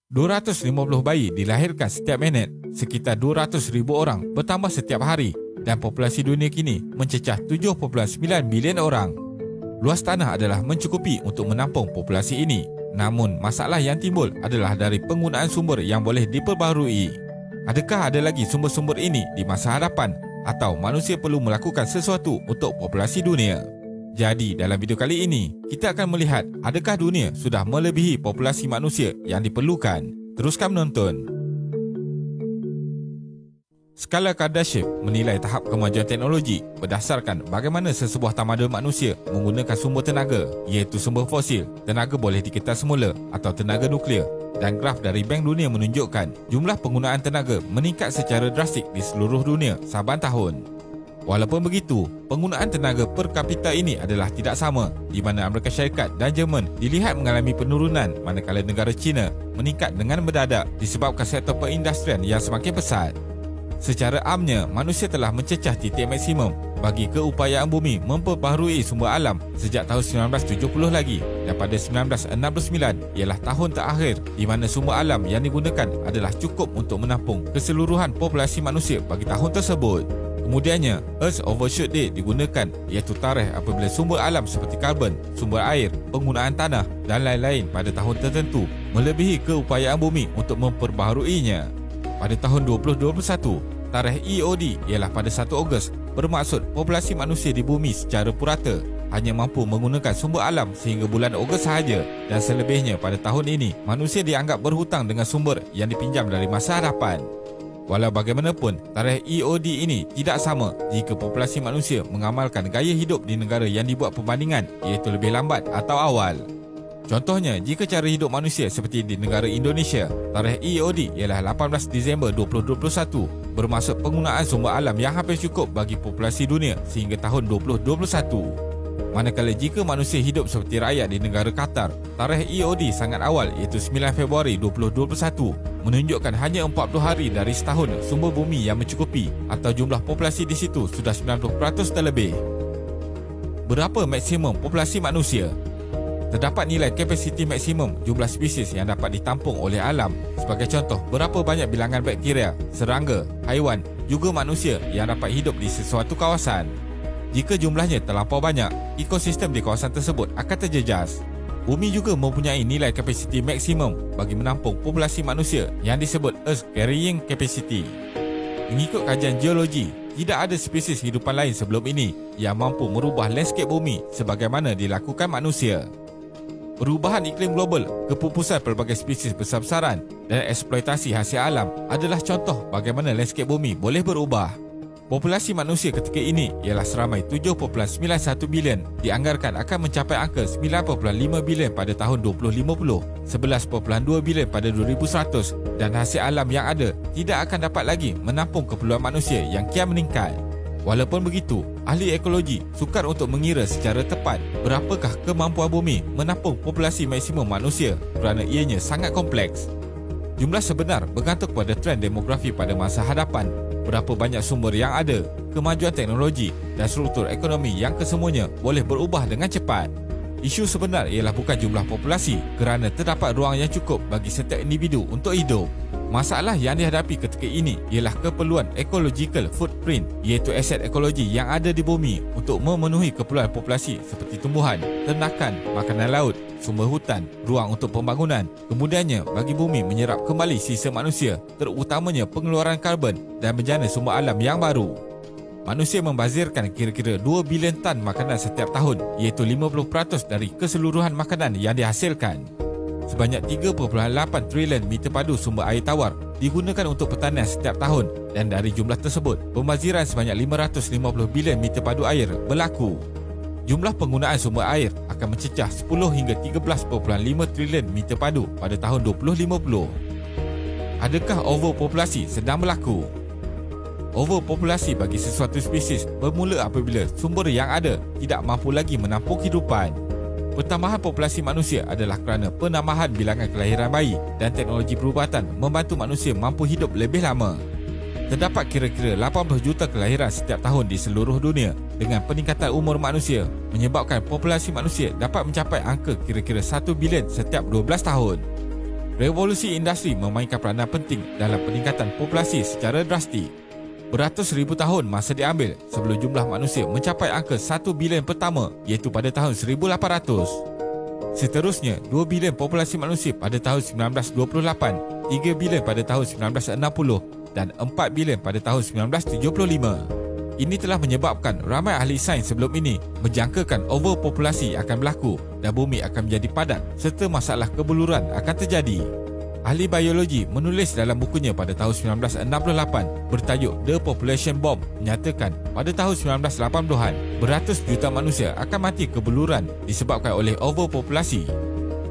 250 bayi dilahirkan setiap minit, sekitar 200,000 orang bertambah setiap hari dan populasi dunia kini mencecah 7.9 bilion orang. Luas tanah adalah mencukupi untuk menampung populasi ini. Namun, masalah yang timbul adalah dari penggunaan sumber yang boleh diperbaharui. Adakah ada lagi sumber-sumber ini di masa hadapan atau manusia perlu melakukan sesuatu untuk populasi dunia? Jadi, dalam video kali ini, kita akan melihat adakah dunia sudah melebihi populasi manusia yang diperlukan. Teruskan menonton. Skala Kardashev menilai tahap kemajuan teknologi berdasarkan bagaimana sesebuah tamadun manusia menggunakan sumber tenaga, iaitu sumber fosil, tenaga boleh dikekal semula atau tenaga nuklear, dan graf dari Bank Dunia menunjukkan jumlah penggunaan tenaga meningkat secara drastik di seluruh dunia saban tahun. Walaupun begitu, penggunaan tenaga per kapita ini adalah tidak sama, di mana Amerika Syarikat dan Jerman dilihat mengalami penurunan manakala negara China meningkat dengan mendadak disebabkan sektor perindustrian yang semakin pesat. Secara amnya, manusia telah mencecah titik maksimum bagi keupayaan bumi memperbaharui sumber alam sejak tahun 1970 lagi, dan pada 1969 ialah tahun terakhir di mana sumber alam yang digunakan adalah cukup untuk menampung keseluruhan populasi manusia bagi tahun tersebut. Kemudiannya, Earth Overshoot Date digunakan, iaitu tarikh apabila sumber alam seperti karbon, sumber air, penggunaan tanah dan lain-lain pada tahun tertentu melebihi keupayaan bumi untuk memperbaharuinya. Pada tahun 2021, tarikh EOD ialah pada 1 Ogos, bermaksud populasi manusia di bumi secara purata hanya mampu menggunakan sumber alam sehingga bulan Ogos sahaja, dan selebihnya pada tahun ini manusia dianggap berhutang dengan sumber yang dipinjam dari masa hadapan. Walau bagaimanapun, tarikh EOD ini tidak sama jika populasi manusia mengamalkan gaya hidup di negara yang dibuat perbandingan, iaitu lebih lambat atau awal. Contohnya, jika cara hidup manusia seperti di negara Indonesia, tarikh EOD ialah 18 Disember 2021, bermaksud penggunaan sumber alam yang hampir cukup bagi populasi dunia sehingga tahun 2021. Manakala jika manusia hidup seperti rakyat di negara Qatar, tarikh EOD sangat awal, iaitu 9 Februari 2021, menunjukkan hanya 40 hari dari setahun sumber bumi yang mencukupi atau jumlah populasi di situ sudah 90% terlebih. Berapa maksimum populasi manusia? Terdapat nilai kapasiti maksimum jumlah spesies yang dapat ditampung oleh alam. Sebagai contoh, berapa banyak bilangan bakteria, serangga, haiwan, juga manusia yang dapat hidup di sesuatu kawasan. Jika jumlahnya terlampau banyak, ekosistem di kawasan tersebut akan terjejas. Bumi juga mempunyai nilai kapasiti maksimum bagi menampung populasi manusia yang disebut Earth Carrying Capacity. Mengikut kajian geologi, tidak ada spesies hidupan lain sebelum ini yang mampu merubah landscape bumi sebagaimana dilakukan manusia. Perubahan iklim global, kepupusan pelbagai spesies besar-besaran dan eksploitasi hasil alam adalah contoh bagaimana landscape bumi boleh berubah. Populasi manusia ketika ini ialah seramai 7.91 bilion, dianggarkan akan mencapai angka 9.5 bilion pada tahun 2050, 11.2 bilion pada 2100, dan hasil alam yang ada tidak akan dapat lagi menampung keperluan manusia yang kian meningkat. Walaupun begitu, ahli ekologi sukar untuk mengira secara tepat berapakah kemampuan bumi menampung populasi maksimum manusia kerana ianya sangat kompleks. Jumlah sebenar bergantung pada trend demografi pada masa hadapan, berapa banyak sumber yang ada, kemajuan teknologi dan struktur ekonomi yang kesemuanya boleh berubah dengan cepat. Isu sebenar ialah bukan jumlah populasi kerana terdapat ruang yang cukup bagi setiap individu untuk hidup. Masalah yang dihadapi ketika ini ialah keperluan ecological footprint, iaitu aset ekologi yang ada di bumi untuk memenuhi keperluan populasi seperti tumbuhan, ternakan, makanan laut, sumber hutan, ruang untuk pembangunan. Kemudiannya, bagi bumi menyerap kembali sisa manusia, terutamanya pengeluaran karbon dan bejana sumber alam yang baru. Manusia membazirkan kira-kira 2 bilion tan makanan setiap tahun, iaitu 50% dari keseluruhan makanan yang dihasilkan. Sebanyak 3.8 trilion meter padu sumber air tawar digunakan untuk pertanian setiap tahun, dan dari jumlah tersebut, pembaziran sebanyak 550 bilion meter padu air berlaku. Jumlah penggunaan sumber air akan mencecah 10 hingga 13.5 trilion meter padu pada tahun 2050. Adakah overpopulasi sedang berlaku? Overpopulasi bagi sesuatu spesies bermula apabila sumber yang ada tidak mampu lagi menampung kehidupan. Pertambahan populasi manusia adalah kerana penambahan bilangan kelahiran bayi dan teknologi perubatan membantu manusia mampu hidup lebih lama. Terdapat kira-kira 80 juta kelahiran setiap tahun di seluruh dunia, dengan peningkatan umur manusia menyebabkan populasi manusia dapat mencapai angka kira-kira 1 bilion setiap 12 tahun. Revolusi industri memainkan peranan penting dalam peningkatan populasi secara drastik. Beratus ribu tahun masa diambil sebelum jumlah manusia mencapai angka 1 bilion pertama, iaitu pada tahun 1800. Seterusnya, 2 bilion populasi manusia pada tahun 1928, 3 bilion pada tahun 1960 dan 4 bilion pada tahun 1975. Ini telah menyebabkan ramai ahli sains sebelum ini menjangkakan overpopulasi akan berlaku dan bumi akan menjadi padat serta masalah kebuluran akan terjadi. Ahli biologi menulis dalam bukunya pada tahun 1968 bertajuk The Population Bomb menyatakan pada tahun 1980-an beratus juta manusia akan mati kebuluran disebabkan oleh overpopulasi.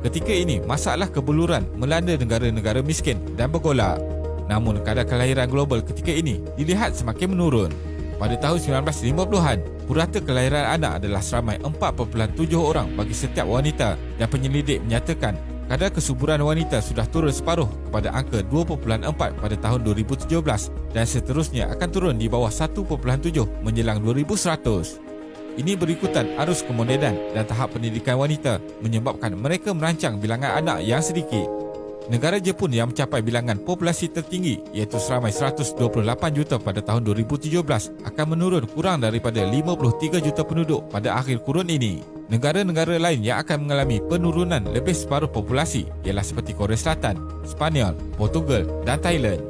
Ketika ini, masalah kebuluran melanda negara-negara miskin dan bergolak. Namun kadar kelahiran global ketika ini dilihat semakin menurun. Pada tahun 1950-an, purata kelahiran anak adalah seramai 4.7 orang bagi setiap wanita dan penyelidik menyatakan kadar kesuburan wanita sudah turun separuh kepada angka 2.4 pada tahun 2017 dan seterusnya akan turun di bawah 1.7 menjelang 2100. Ini berikutan arus kemodenan dan tahap pendidikan wanita menyebabkan mereka merancang bilangan anak yang sedikit. Negara Jepun yang mencapai bilangan populasi tertinggi iaitu seramai 128 juta pada tahun 2017 akan menurun kurang daripada 53 juta penduduk pada akhir kurun ini. Negara-negara lain yang akan mengalami penurunan lebih separuh populasi ialah seperti Korea Selatan, Sepanyol, Portugal dan Thailand.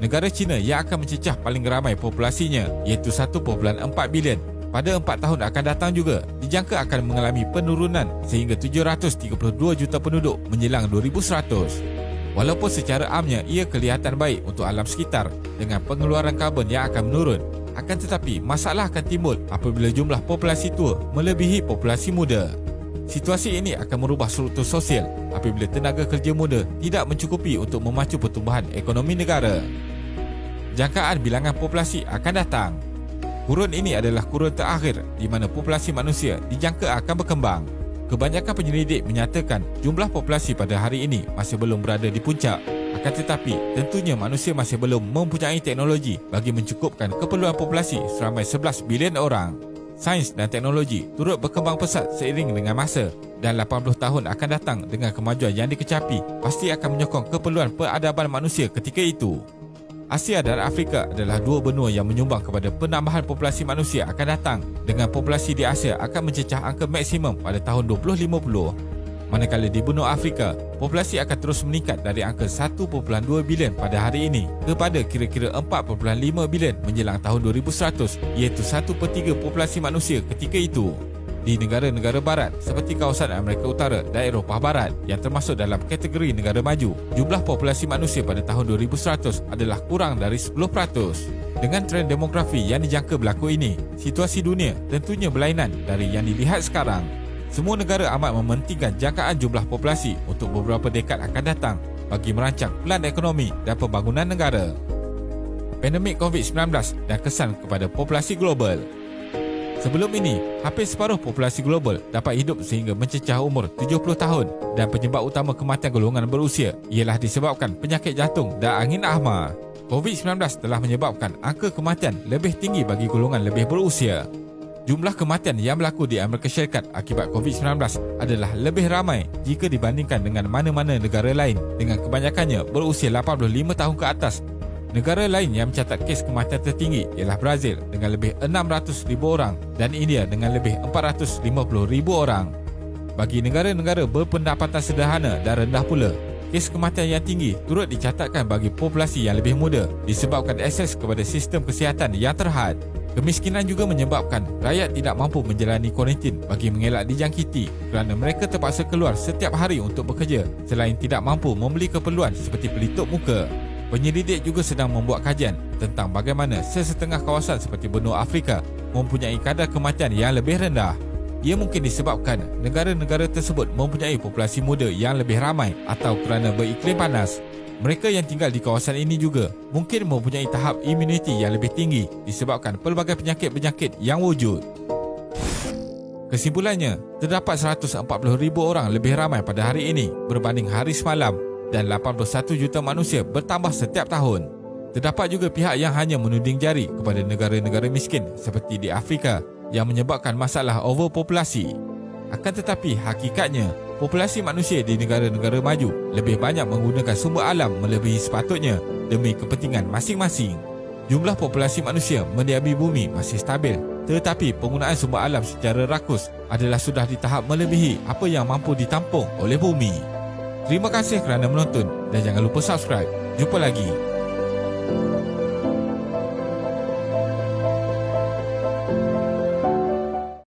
Negara China yang akan mencecah paling ramai populasinya iaitu 1.4 bilion pada 4 tahun akan datang juga dijangka akan mengalami penurunan sehingga 732 juta penduduk menjelang 2100. Walaupun secara amnya ia kelihatan baik untuk alam sekitar dengan pengeluaran karbon yang akan menurun, akan tetapi masalah akan timbul apabila jumlah populasi tua melebihi populasi muda. Situasi ini akan merubah struktur sosial apabila tenaga kerja muda tidak mencukupi untuk memacu pertumbuhan ekonomi negara. Jangkaan bilangan populasi akan datang. Kurun ini adalah kurun terakhir di mana populasi manusia dijangka akan berkembang. Kebanyakan penyelidik menyatakan jumlah populasi pada hari ini masih belum berada di puncak. Akan tetapi, tentunya manusia masih belum mempunyai teknologi bagi mencukupkan keperluan populasi seramai 11 bilion orang. Sains dan teknologi turut berkembang pesat seiring dengan masa dan 80 tahun akan datang dengan kemajuan yang dikecapi pasti akan menyokong keperluan peradaban manusia ketika itu. Asia dan Afrika adalah dua benua yang menyumbang kepada penambahan populasi manusia akan datang dengan populasi di Asia akan mencecah angka maksimum pada tahun 2050. Manakala di benua Afrika, populasi akan terus meningkat dari angka 1.2 bilion pada hari ini kepada kira-kira 4.5 bilion menjelang tahun 2100 iaitu 1/3 populasi manusia ketika itu. Di negara-negara barat seperti kawasan Amerika Utara dan Eropah Barat yang termasuk dalam kategori negara maju, jumlah populasi manusia pada tahun 2100 adalah kurang dari 10%. Dengan trend demografi yang dijangka berlaku ini, situasi dunia tentunya berlainan dari yang dilihat sekarang. Semua negara amat mementingkan jangkaan jumlah populasi untuk beberapa dekad akan datang bagi merancang pelan ekonomi dan pembangunan negara. Pandemik COVID-19 dan kesan kepada populasi global. Sebelum ini, hampir separuh populasi global dapat hidup sehingga mencecah umur 70 tahun dan penyebab utama kematian golongan berusia ialah disebabkan penyakit jantung dan angin ahma. COVID-19 telah menyebabkan angka kematian lebih tinggi bagi golongan lebih berusia. Jumlah kematian yang berlaku di Amerika Syarikat akibat COVID-19 adalah lebih ramai jika dibandingkan dengan mana-mana negara lain dengan kebanyakannya berusia 85 tahun ke atas. Negara lain yang mencatat kes kematian tertinggi ialah Brazil dengan lebih 600,000 orang dan India dengan lebih 450,000 orang. Bagi negara-negara berpendapatan sederhana dan rendah pula, kes kematian yang tinggi turut dicatatkan bagi populasi yang lebih muda disebabkan akses kepada sistem kesihatan yang terhad. Kemiskinan juga menyebabkan rakyat tidak mampu menjalani kuarantin bagi mengelak dijangkiti kerana mereka terpaksa keluar setiap hari untuk bekerja selain tidak mampu membeli keperluan seperti pelitup muka. Penyelidik juga sedang membuat kajian tentang bagaimana sesetengah kawasan seperti benua Afrika mempunyai kadar kematian yang lebih rendah. Ia mungkin disebabkan negara-negara tersebut mempunyai populasi muda yang lebih ramai atau kerana beriklim panas. Mereka yang tinggal di kawasan ini juga mungkin mempunyai tahap imuniti yang lebih tinggi disebabkan pelbagai penyakit-penyakit yang wujud. Kesimpulannya, terdapat 140,000 orang lebih ramai pada hari ini berbanding hari semalam dan 81 juta manusia bertambah setiap tahun. Terdapat juga pihak yang hanya menuding jari kepada negara-negara miskin seperti di Afrika yang menyebabkan masalah overpopulasi. Akan tetapi, hakikatnya, Populasi manusia di negara-negara maju lebih banyak menggunakan sumber alam melebihi sepatutnya demi kepentingan masing-masing. Jumlah populasi manusia mendiami bumi masih stabil, tetapi penggunaan sumber alam secara rakus adalah sudah di tahap melebihi apa yang mampu ditampung oleh bumi. Terima kasih kerana menonton dan jangan lupa subscribe. Jumpa lagi.